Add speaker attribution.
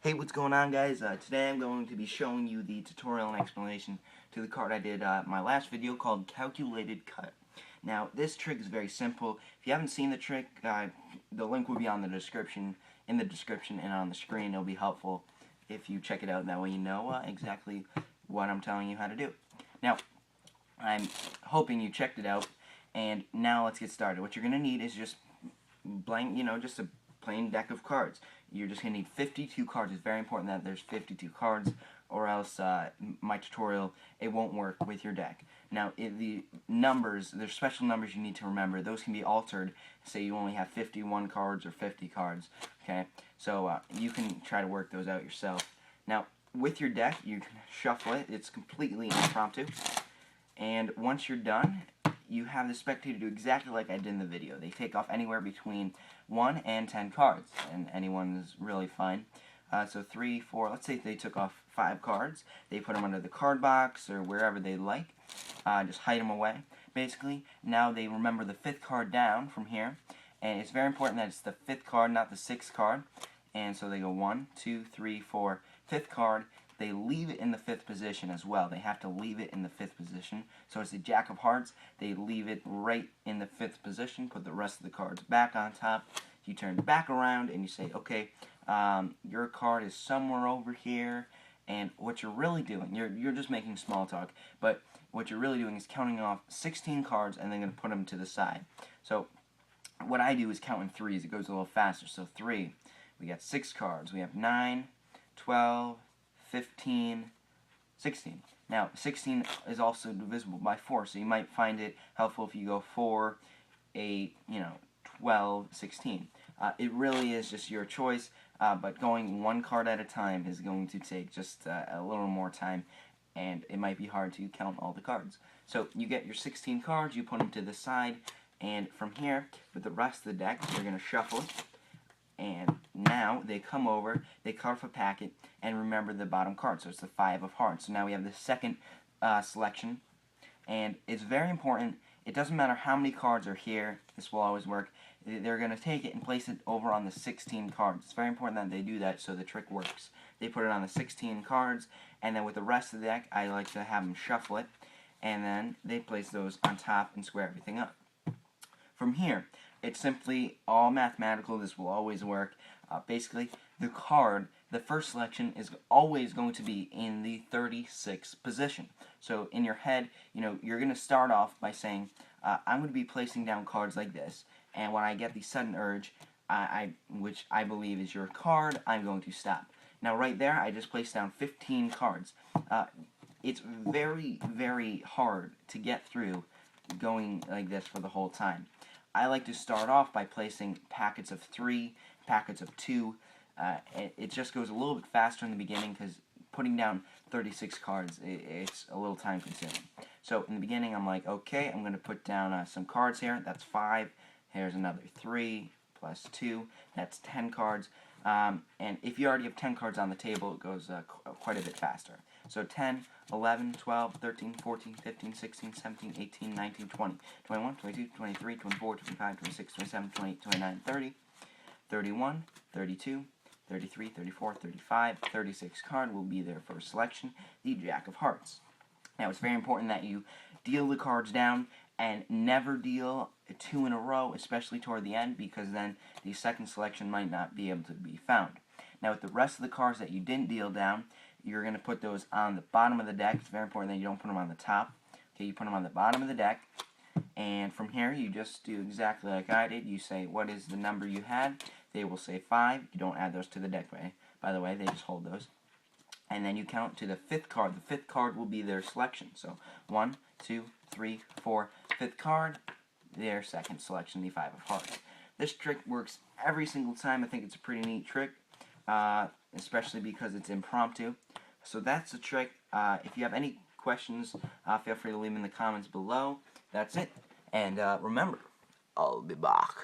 Speaker 1: Hey, what's going on, guys? Today I'm going to be showing you the tutorial and explanation to the card I did my last video called Calculated Cut. Now, this trick is very simple. If you haven't seen the trick, the link will be in the description and on the screen. It'll be helpful if you check it out. That way you know exactly what I'm telling you how to do. Now, I'm hoping you checked it out, and now let's get started. What you're going to need is just just a plain deck of cards. You're just going to need 52 cards. It's very important that there's 52 cards, or else my tutorial, it won't work with your deck. Now, the numbers, there's special numbers you need to remember. Those can be altered. Say you only have 51 cards or 50 cards. Okay, so you can try to work those out yourself. Now, with your deck, you can shuffle it. It's completely impromptu. And once you're done, you have the spectator do exactly like I did in the video. They take off anywhere between 1 and 10 cards, and anyone is really fine. So 3, 4, let's say they took off 5 cards. They put them under the card box or wherever they like. Just hide them away, basically. Now they remember the 5th card down from here, and it's very important that it's the 5th card, not the 6th card. And so they go 1, 2, 3, 4, 5th card. They leave it in the 5th position as well. They have to leave it in the 5th position. So it's the Jack of Hearts. They leave it right in the 5th position. Put the rest of the cards back on top. You turn back around and you say, okay, your card is somewhere over here. And what you're really doing, you're just making small talk, but what you're really doing is counting off 16 cards and then going to put them to the side. So what I do is count in threes. It goes a little faster. So 3, we got 6 cards. We have 9, 12, 15, 16. Now, 16 is also divisible by 4, so you might find it helpful if you go 4, 8, 12, 16. It really is just your choice, but going one card at a time is going to take just a little more time, and it might be hard to count all the cards. So you get your 16 cards, you put them to the side, and from here, with the rest of the deck, you're going to shuffle it. And now they come over, they cut off a packet, and remember the bottom card. So it's the 5 of Hearts. So now we have the second selection. And it's very important. It doesn't matter how many cards are here. This will always work. They're going to take it and place it over on the 16 cards. It's very important that they do that so the trick works. They put it on the 16 cards, and then with the rest of the deck, I like to have them shuffle it. And then they place those on top and square everything up. From here, it's simply all mathematical. This will always work. Basically, the card, the first selection, is always going to be in the 36th position. So in your head, you're going to start off by saying, I'm going to be placing down cards like this, and when I get the sudden urge, which I believe is your card, I'm going to stop. Now right there, I just placed down 15 cards. It's very, very hard to get through going like this for the whole time. I like to start off by placing packets of 3, packets of 2. It just goes a little bit faster in the beginning because putting down 36 cards, it's a little time consuming. So in the beginning, I'm like, okay, I'm going to put down some cards here. That's 5. Here's another 3 plus 2. That's 10 cards. And if you already have 10 cards on the table, it goes quite a bit faster. So 10, 11, 12, 13, 14, 15, 16, 17, 18, 19, 20, 21, 22, 23, 24, 25, 26, 27, 28, 29, 30, 31, 32, 33, 34, 35, 36 card will be their first selection, the Jack of Hearts. Now it's very important that you deal the cards down and never deal 2 in a row, especially toward the end, because then the second selection might not be able to be found. Now with the rest of the cards that you didn't deal down, you're going to put those on the bottom of the deck. It's very important that you don't put them on the top. Okay, you put them on the bottom of the deck, and from here you just do exactly like I did. You say, what is the number you had? They will say 5. You don't add those to the deck, by the way. They just hold those. And then you count to the 5th card. The 5th card will be their selection. So 1, 2, 3, 4, 5th card, their second selection, the 5 of Hearts. This trick works every single time. I think it's a pretty neat trick, especially because it's impromptu. So that's the trick. If you have any questions, feel free to leave them in the comments below. That's it. And remember, I'll be back.